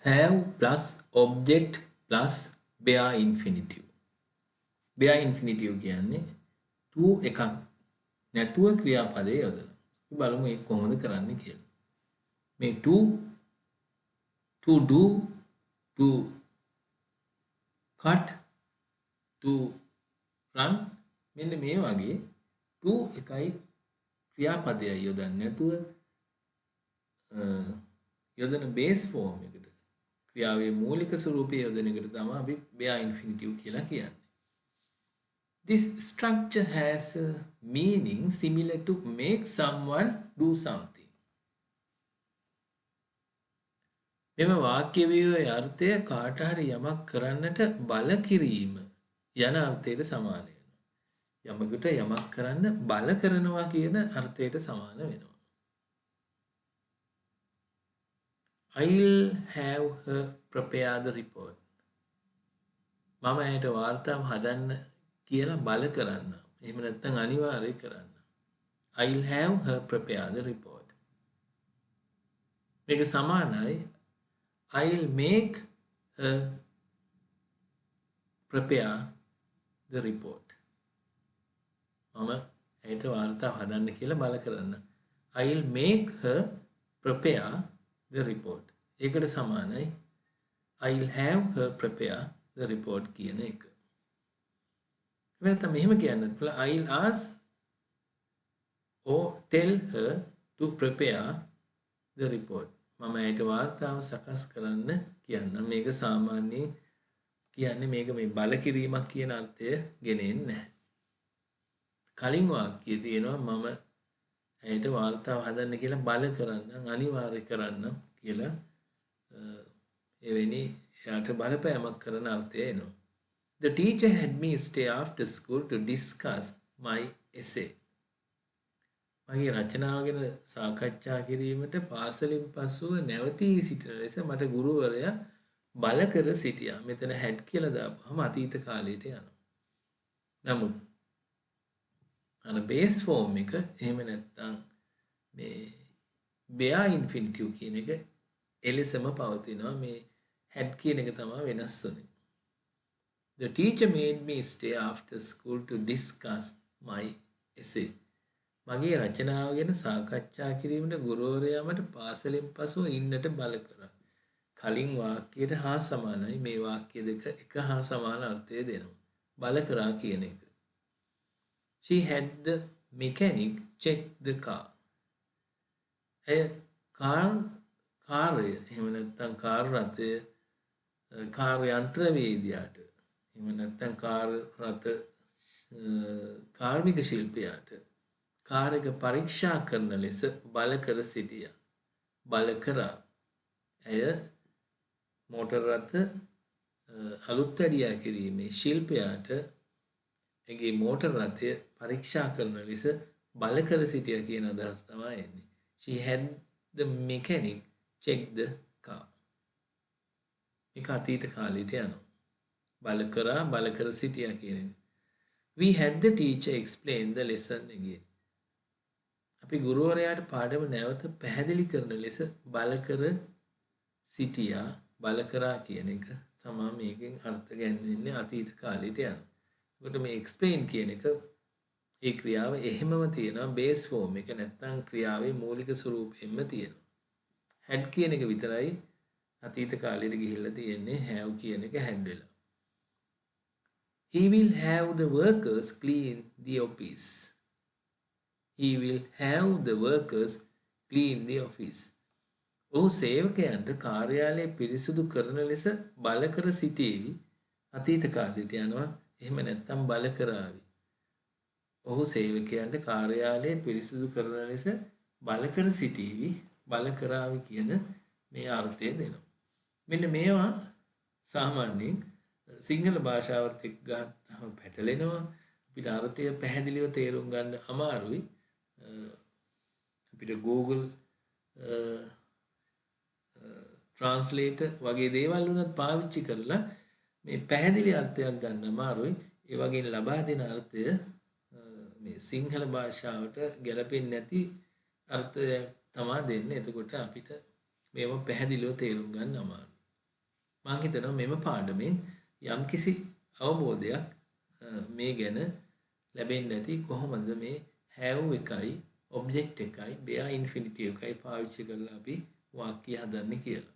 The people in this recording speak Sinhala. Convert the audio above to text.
have plus object plus bare infinitive. bare infinitive කියන්නේ to එකක් නැතුව ක්‍රියාපදයේ යොදනවා. අපි බලමු ඒක කොහොමද කරන්නේ කියලා. මේ to do, to cut, to run මෙන්න මේ වගේ to එකයි ක්‍රියාපදයයි යොදන්නේ නැතුව යොදන බේස් ෆෝම් එකට ක්‍රියාවේ මූලික ස්වරූපය යොදන එකට තමයි අපි bare infinitive කියලා කියන්නේ. This structure has a meaning similar to make someone do something. මෙම වාක්‍ය ව්‍යුහයේ අර්ථය කාට හරි යමක් කරන්නට බල කිරීම යන අර්ථයට සමාන වෙනවා. යමකට යමක් කරන්න බල කරනවා කියන අර්ථයට සමාන වෙනවා. I'll have her prepare the report. මම ඇයට වාර්තාව හදන්න කියලා බල කරන්න. එහෙම නැත්නම් අනිවාර්යයෙන් කරන්න. I'll have her prepare the report. මේක සමානයි I'll make her prepare the report. මම ඇයට වාර්තාව හදන්න කියලා බල කරන්න. I'll make her prepare the report. ඒකට සමානයි I'll have her prepare the report කියන එක. වෙනතම මෙහෙම කියන්නත් පුළුවන් I'll ask or tell her to prepare the report. මම ඇයට වාර්තාව සකස් කරන්න කියන්න. මේක සාමාන්‍යයෙන් කියන්නේ මේක මේ බල කිරීමක් කියන අර්ථය ගෙනෙන්නේ නැහැ. කලින් වාක්‍යයේ තියෙනවා මම ඇයට වාර්තාව හදන්න කියලා බල කරන්න අනිවාර්ය කරන්න කියලා එවැනි එයාට බලපෑමක් කරන අර්ථය එනවා. The teacher had me stay after school to discuss my essay. මගේ රචනාව ගැන සාකච්ඡා කිරීමට පාසලෙන් පසුව නැවතී සිටින ලෙස මට ගුරුවරයා බල කර සිටියා. මෙතන had කියලා දාපුවම අතීත කාලයට යනවා. නමුත් අන බේස් ෆෝම් එක එහෙම නැත්නම් මේ bare infinitive කියන එක එලෙසම පවතිනවා. මේ had කියන එක තමයි වෙනස් වුනේ. The teacher made me stay after school to discuss my essay. මගේ රචනාව ගැන සාකච්ඡා කිරීමට ගුරුවරයා මට පාසලෙන් පසුව ඉන්නට බල කරා. කලින් වාක්‍යයට හා සමානයි. මේ වාක්‍ය දෙක එක හා සමාන අර්ථය දෙනවා. බල කරා කියන එක. She had the mechanic check the car. කාර්ය එහෙම නැත්නම් කාර් රථය කාර් යන්ත්‍රවේදියාට එහෙම නැත්නම් කාර් රථ කාර්මික ශිල්පියාට කාර් එක පරීක්ෂා කරන ලෙස බල කර සිටියා. බල කරා. ඇය මෝටර් රථ අලුත් වැඩියා කිරීමේ ශිල්පියාට එගේ මෝටර් රථය පරීක්ෂා කරන ලෙස බල කර සිටියා කියන අදහස තමයි එන්නේ. She had the mechanic check the car. ඒක අතීත කාලයට යනවා. බල කරා බල කර සිටියා කියන එක. We had the teacher explain the lesson again. අපි ගුරුවරයාට පාඩම නැවත පැහැදිලි කරන ලෙස බල කර සිටියා බල කරා කියන එක තමයි මේකෙන් අර්ථ ගැන්වෙන්නේ අතීත කාලයට යනවා. ඒකට මේ explain කියන එක ඒ ක්‍රියාව එහෙමම තියෙනවා බේස් ෆෝම් එක නැත්නම් ක්‍රියාවේ මූලික ස්වරූපයෙන්ම තියෙනවා. had කියන එක විතරයි අතීත කාලයට ගිහිල්ලා තියෙන්නේ have කියන එක had වෙලා. He will have the workers clean the office. He will have the workers clean the office. ඔහු සේවකයන්ට කාර්යාලය පිරිසිදු කරන ලෙස බල කර සිටීවි. අතීත කාලයට යනවා. එහෙම නැත්නම් බල කරાવી. ඔහු සේවකයන්ට කාර්යාලය පිරිසිදු කරන ලෙස බල කර සිටීවි. බල කරાવી කියන මේ අර්ථය දෙනවා. මෙන්න මේවා සාමාන්‍යයෙන් සිංහල භාෂාවත් එක්ක ගත්තම පැටලෙනවා. අපිට අර්ථය පැහැදිලිව තේරුම් ගන්න අමාරුයි. අපිට Google translator වගේ දේවල් උනත් පාවිච්චි කරලා මේ පැහැදිලි අර්ථයක් ගන්න අමාරුයි. ඒ වගේ ලබා දෙන අර්ථය මේ සිංහල භාෂාවට ගැලපෙන්නේ නැති අර්ථයක් තමයි දෙන්නේ. එතකොට අපිට මේව පැහැදිලිව තේරුම් ගන්න අමාරුයි. මම හිතනවා මෙම පාඩමෙන් යම්කිසි අවබෝධයක් මේ ගැන ලැබෙන්නේ නැති කොහොමද මේ have එකයි object එකයි bear infinitive එකයි පාවිච්චි කරලා අපි වාක්‍ය හදන්නේ කියලා.